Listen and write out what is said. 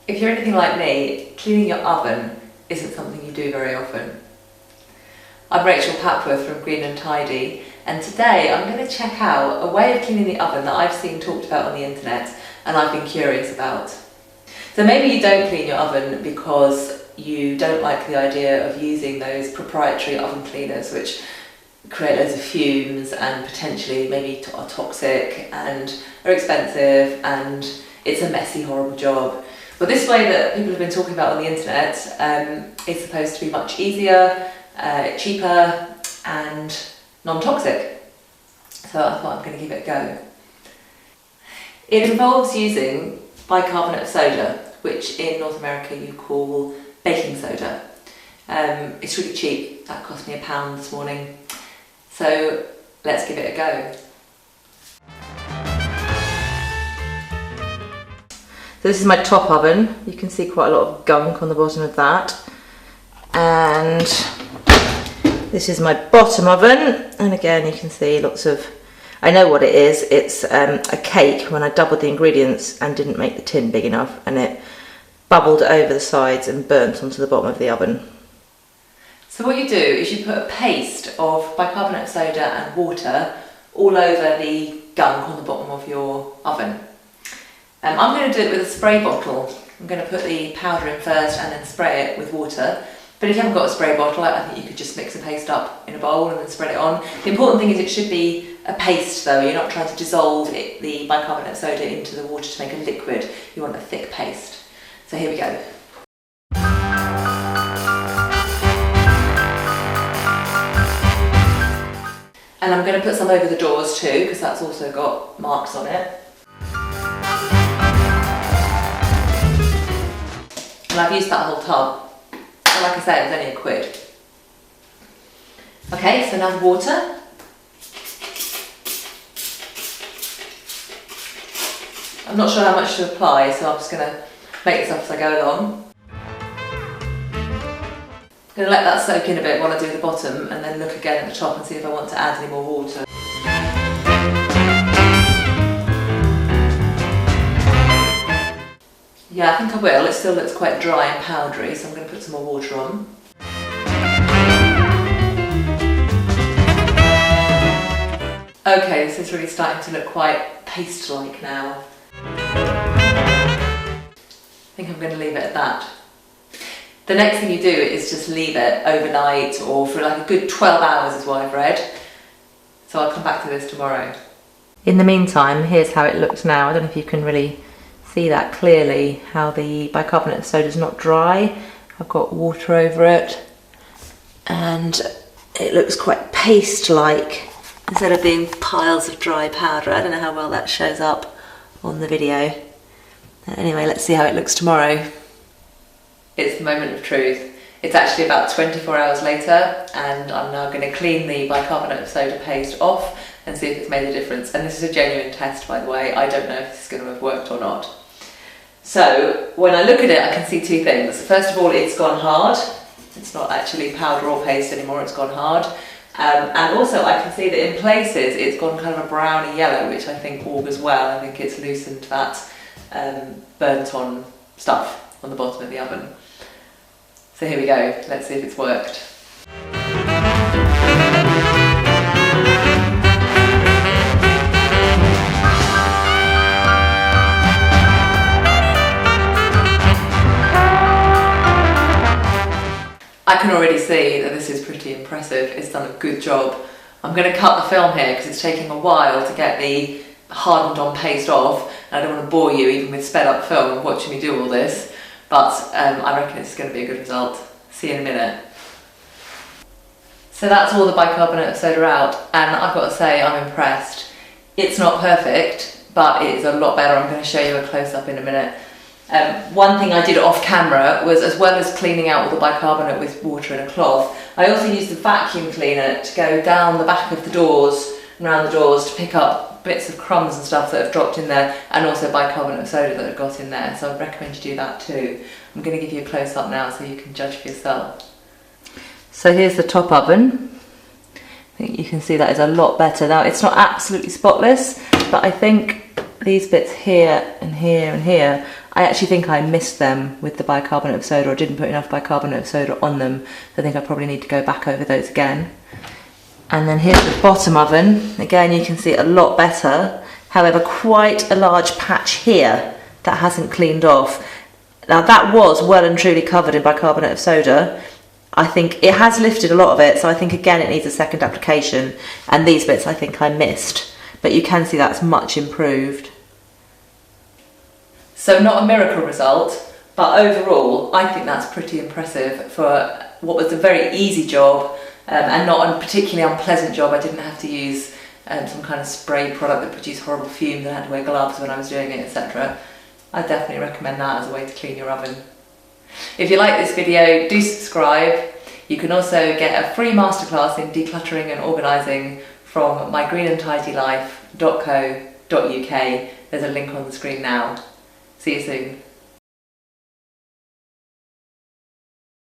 If you're anything like me, cleaning your oven isn't something you do very often. I'm Rachel Papworth from Green and Tidy, and today I'm going to check out a way of cleaning the oven that I've seen talked about on the internet and I've been curious about. So maybe you don't clean your oven because you don't like the idea of using those proprietary oven cleaners which create loads of fumes and potentially maybe are toxic and are expensive and it's a messy, horrible job. But this way that people have been talking about on the internet is supposed to be much easier, cheaper and non-toxic. So I thought I'm going to give it a go. It involves using bicarbonate of soda, which in North America you call baking soda. It's really cheap, that cost me £1 this morning. So let's give it a go. So this is my top oven. You can see quite a lot of gunk on the bottom of that. And this is my bottom oven. And again, you can see lots of, I know what it is. It's a cake when I doubled the ingredients and didn't make the tin big enough, and it bubbled over the sides and burnt onto the bottom of the oven. So what you do is you put a paste of bicarbonate of soda and water all over the gunk on the bottom of your oven. I'm going to do it with a spray bottle. I'm going to put the powder in first and then spray it with water. But if you haven't got a spray bottle, I think you could just mix the paste up in a bowl and then spread it on. The important thing is it should be a paste though. You're not trying to dissolve the bicarbonate of soda into the water to make a liquid. You want a thick paste. So here we go. And I'm going to put some over the doors too, because that's also got marks on it. And I've used that whole tub. So like I said, it was only £1. Okay, so now the water. I'm not sure how much to apply, so I'm just going to make this up as I go along. I'm going to let that soak in a bit while I do the bottom and then look again at the top and see if I want to add any more water. Yeah, I think I will. It still looks quite dry and powdery, so I'm going to put some more water on. Okay, this is really starting to look quite paste-like now. I think I'm going to leave it at that. The next thing you do is just leave it overnight or for like a good 12 hours is what I've read. So I'll come back to this tomorrow. In the meantime, here's how it looks now. I don't know if you can really see that clearly, how the bicarbonate of soda is not dry. I've got water over it and it looks quite paste-like instead of being piles of dry powder. I don't know how well that shows up on the video. Anyway, let's see how it looks tomorrow. It's the moment of truth. It's actually about 24 hours later and I'm now going to clean the bicarbonate of soda paste off and see if it's made a difference. And this is a genuine test, by the way. I don't know if this is going to have worked or not. So when I look at it, I can see two things. First of all, it's gone hard. It's not actually powder or paste anymore, it's gone hard. And also I can see that in places it's gone kind of a browny yellow, which I think augurs well. I think it's loosened that burnt on stuff on the bottom of the oven. So here we go, let's see if it's worked. I can already see that this is pretty impressive. It's done a good job. I'm going to cut the film here because it's taking a while to get the hardened on paste off. And I don't want to bore you even with sped up film watching me do all this. But I reckon it's going to be a good result. See you in a minute. So that's all the bicarbonate of soda out, and I've got to say I'm impressed. It's not perfect, but it is a lot better. I'm going to show you a close-up in a minute. One thing I did off camera was, as well as cleaning out all the bicarbonate with water and a cloth, I also used the vacuum cleaner to go down the back of the doors and around the doors to pick up bits of crumbs and stuff that have dropped in there, and also bicarbonate of soda that have got in there, so I'd recommend you do that too. I'm going to give you a close-up now so you can judge for yourself. So here's the top oven. I think you can see that is a lot better. Now it's not absolutely spotless, but I think these bits here and here and here, I actually think I missed them with the bicarbonate of soda, or didn't put enough bicarbonate of soda on them. So I think I probably need to go back over those again. And then here's the bottom oven. Again, you can see it a lot better. However, quite a large patch here that hasn't cleaned off. Now that was well and truly covered in bicarbonate of soda. I think it has lifted a lot of it, so I think again it needs a second application, and these bits I think I missed, but you can see that's much improved. So not a miracle result, but overall I think that's pretty impressive for what was a very easy job, and not a particularly unpleasant job. I didn't have to use some kind of spray product that produced horrible fumes, and I had to wear gloves when I was doing it, etc. I definitely recommend that as a way to clean your oven. If you like this video, do subscribe. You can also get a free masterclass in decluttering and organising from mygreenandtidylife.co.uk. There's a link on the screen now. See you soon.